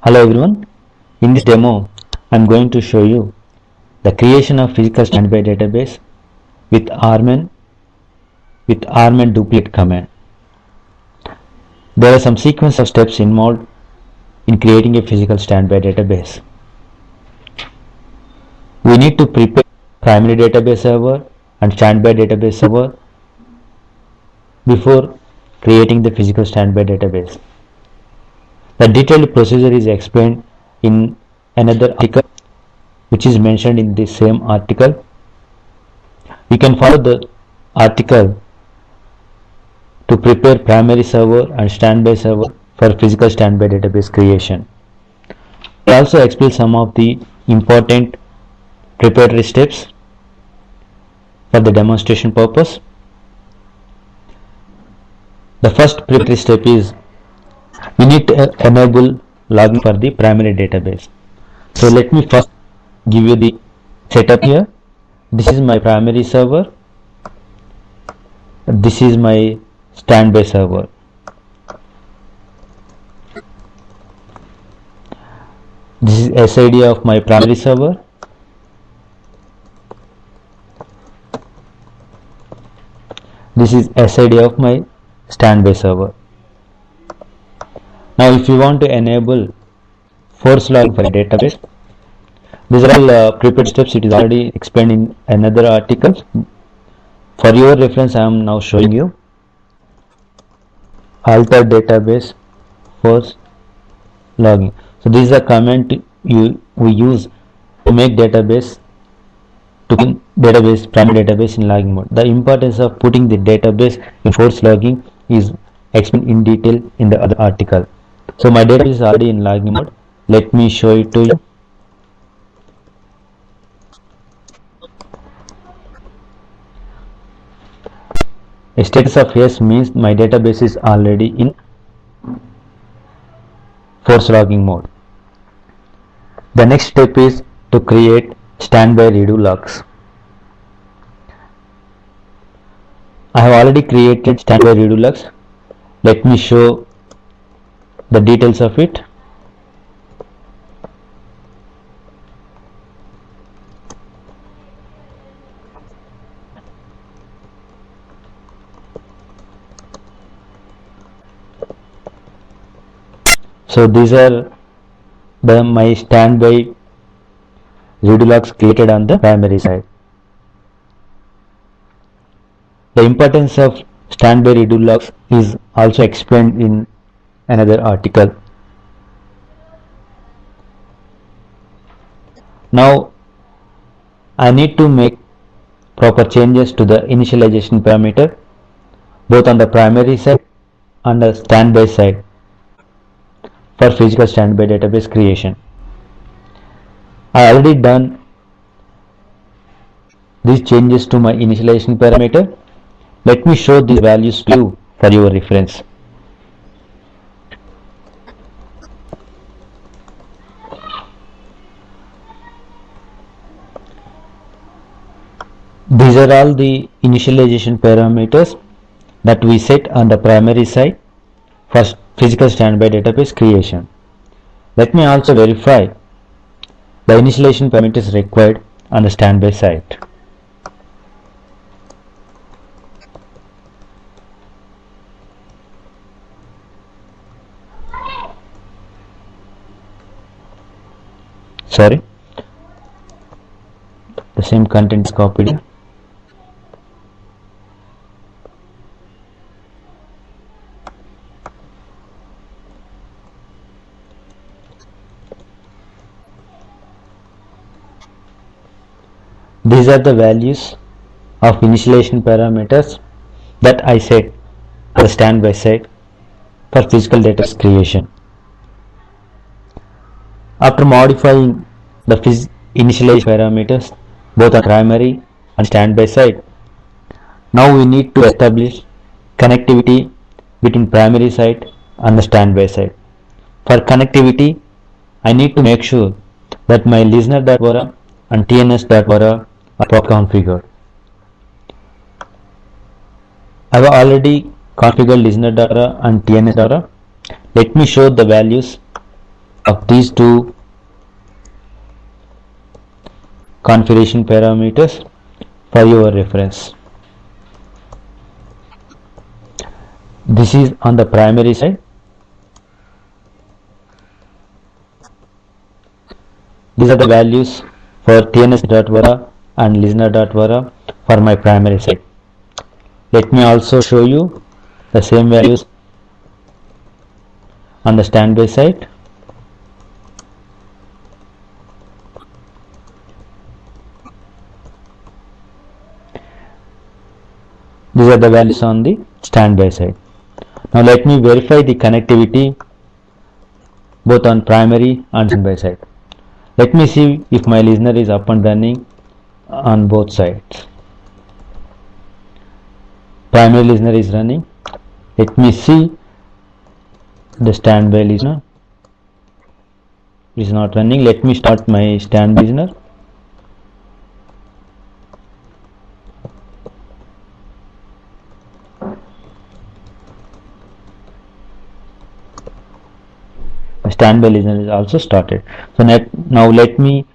Hello everyone, in this demo I am going to show you the creation of physical standby database with RMAN duplicate command. There are some sequence of steps involved in creating a physical standby database. We need to prepare primary database server and standby database server before creating the physical standby database. The detailed procedure is explained in another article which is mentioned in the same article. You can follow the article to prepare primary server and standby server for physical standby database creation. I also explain some of the important preparatory steps for the demonstration purpose. The first preparatory step is we need to enable login for the primary database. So let me first give you the setup here. This is my primary server. This is my standby server. This is SID of my primary server. This is SID of my standby server. Now if you want to enable force login for a database, these are all prepared steps. It is already explained in another article. For your reference I am now showing you. Alter database force login. So this is a command we use to make database primary database in logging mode. The importance of putting the database in force logging is explained in detail in the other article. So my database is already in logging mode. Let me show it to you. A status of yes means my database is already in force logging mode. The next step is to create standby redo logs. I have already created standby redo logs. Let me show the details of it. So these are my standby redo logs created on the primary side. The importance of standby redo logs is also explained in another article. Now I need to make proper changes to the initialization parameter both on the primary side and the standby side for physical standby database creation. I already done these changes to my initialization parameter. Let me show these values to you for your reference. These are all the initialization parameters that we set on the primary side for physical standby database creation. Let me also verify the initialization parameters required on the standby side. Sorry, the same content is copied here. These are the values of initialization parameters that I set on the standby side for physical database creation. After modifying the initialization parameters both on primary and standby side, now we need to establish connectivity between primary side and the standby side. For connectivity, I need to make sure that my listener.vara and tns.vara are properly configured. I have already configured listener data and TNS data. Let me show the values of these two configuration parameters for your reference. This is on the primary side. These are the values for tns.vara and listener.vara for my primary side. Let me also show you the same values on the standby side. These are the values on the standby side. Now let me verify the connectivity both on primary and standby side. Let me see if my listener is up and running on both sides. Primary listener is running. Let me see the standby listener is not running. Let me start my standby listener. My standby listener is also started. So now let me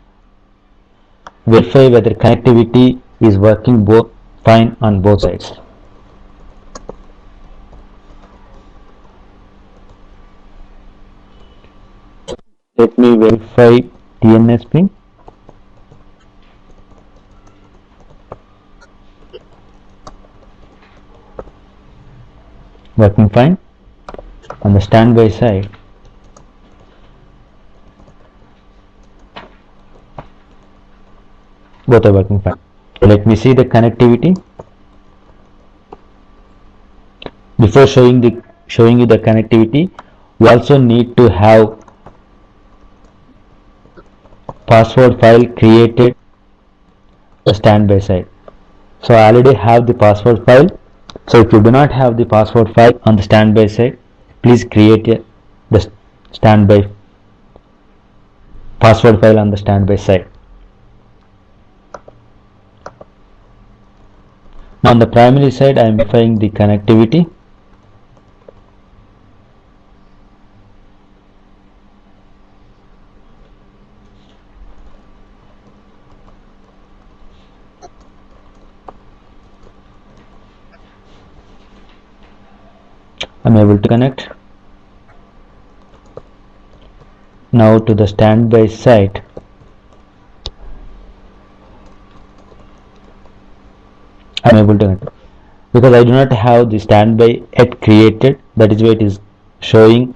verify whether connectivity is working both fine on both sides. Let me verify DNS ping. Working fine. On the standby side, both are working fine. Let me see the connectivity. Before showing you the connectivity, we also need to have password file created the standby side. So I already have the password file. So if you do not have the password file on the standby side, please create the standby password file on the standby side. Now on the primary side, I am verifying the connectivity. I am able to connect. Now to the standby side. I am able to connect. Because I do not have the standby yet created, that is why it is showing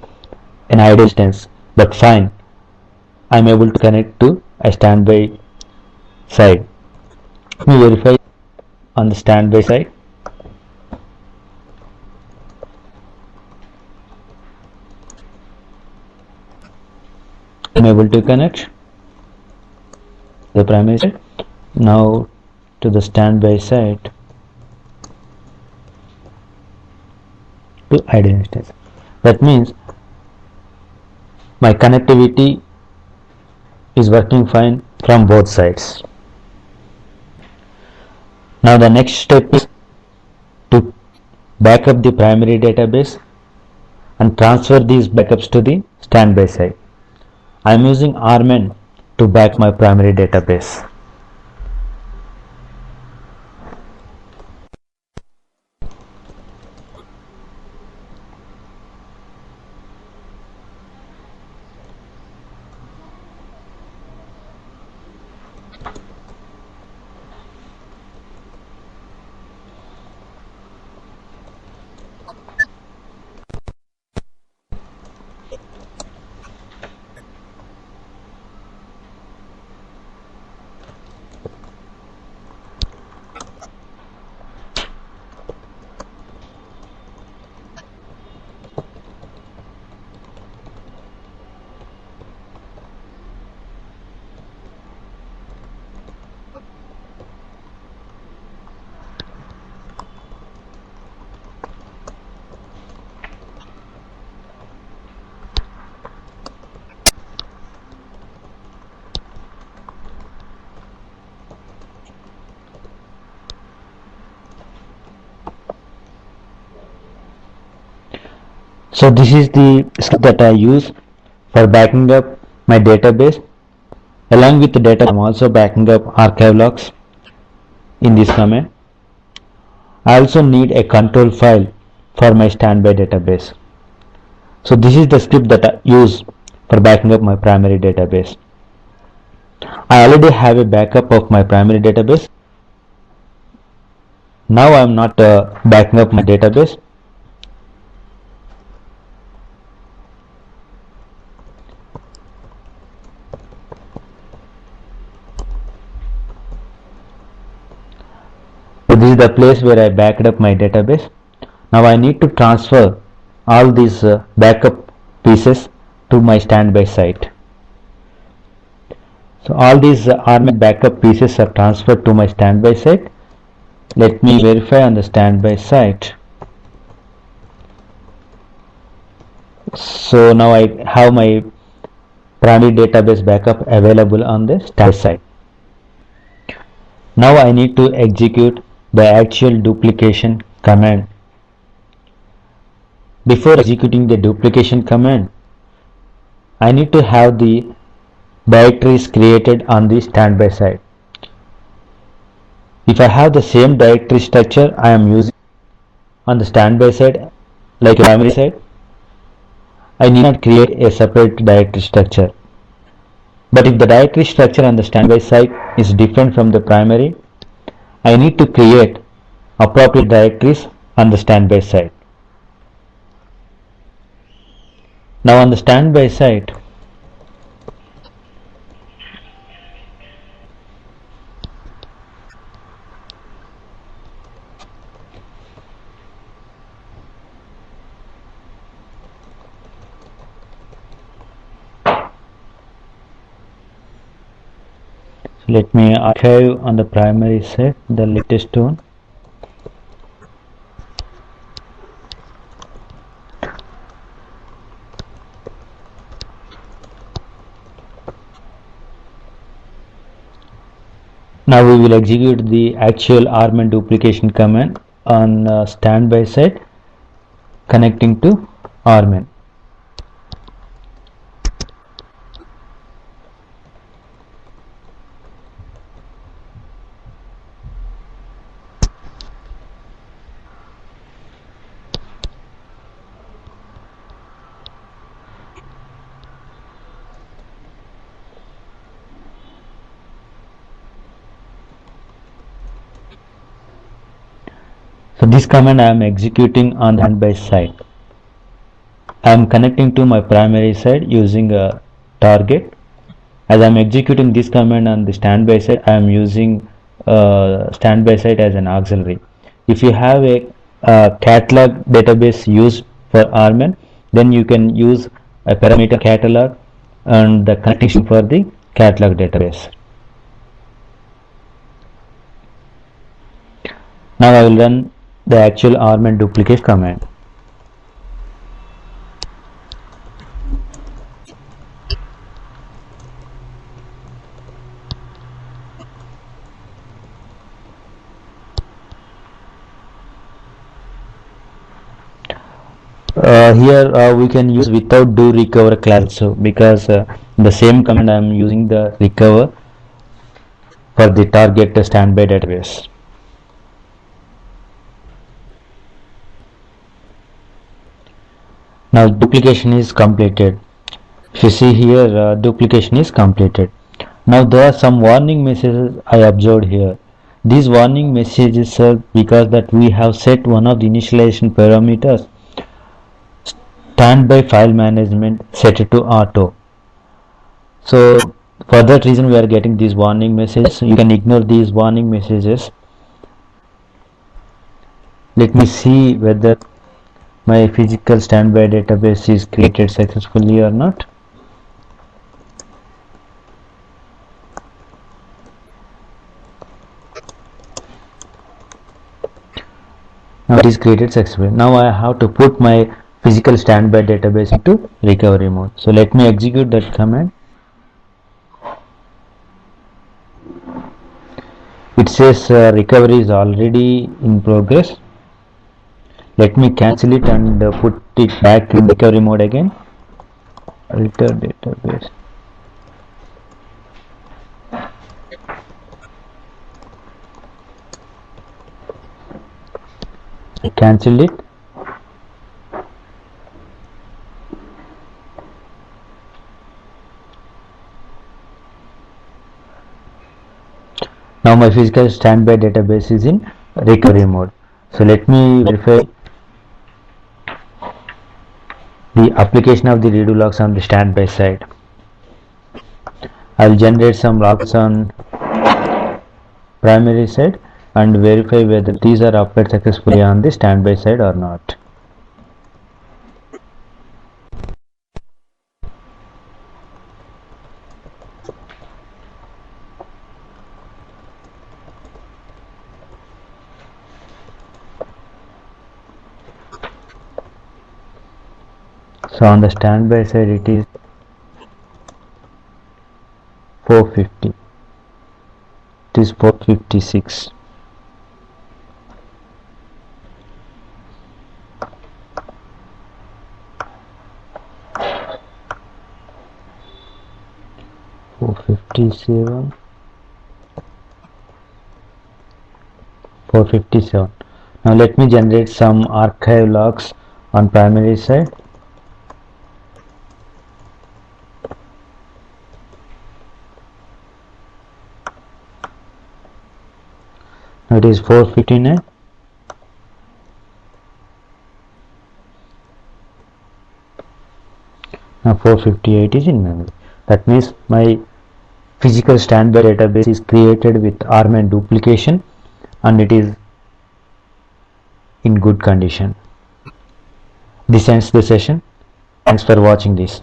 an idle instance. But fine, I am able to connect to a standby side. Let me verify on the standby side. I am able to connect the primary side. Now to the standby side to idle instance. That means my connectivity is working fine from both sides. Now the next step is to back up the primary database and transfer these backups to the standby side. I am using RMAN to back my primary database. So this is the script that I use for backing up my database. Along with the data, I'm also backing up archive logs in this command. I also need a control file for my standby database. So this is the script that I use for backing up my primary database. I already have a backup of my primary database. Now I am not backing up my database. So this is the place where I backed up my database. Now I need to transfer all these backup pieces to my standby site. So all these RMAN backup pieces are transferred to my standby site. Let me verify on the standby site. So now I have my primary database backup available on the standby site. Now I need to execute the actual duplication command. Before executing the duplication command, I need to have the directories created on the standby side. If I have the same directory structure I am using on the standby side like a primary side, I need not create a separate directory structure. But if the directory structure on the standby side is different from the primary, I need to create appropriate directories on the standby side. Now on the standby side, let me archive on the primary side the latest one. Now we will execute the actual RMAN duplication command on standby side connecting to RMAN. So this command I am executing on the standby side. I am connecting to my primary side using a target. As I am executing this command on the standby side, I am using standby side as an auxiliary. If you have a catalog database used for RMAN, then you can use a parameter catalog and the connection for the catalog database. Now I will run the actual RMAN duplicate command. Here we can use without do recover class, so because the same command I am using the recover for the target standby database. Now duplication is completed. If you see here, duplication is completed. Now there are some warning messages I observed here. These warning messages are because that we have set one of the initialization parameters, standby file management, set it to auto. So for that reason we are getting these warning messages. You can ignore these warning messages. Let me see whether my physical standby database is created successfully or not. Now it is created successfully. Now I have to put my physical standby database into recovery mode. So let me execute that command. It says recovery is already in progress. Let me cancel it and put it back in recovery mode again. alter database. I cancel it. Now my physical standby database is in recovery mode. So let me verify the application of the redo logs on the standby side. I will generate some logs on primary side and verify whether these are applied successfully on the standby side or not. So on the standby side it is 450. It is 456. $457. Now let me generate some archive logs on primary side. Now it is 459. Now 458 is in memory. That means my physical standby database is created with RMAN duplication and it is in good condition. This ends the session. Thanks for watching this.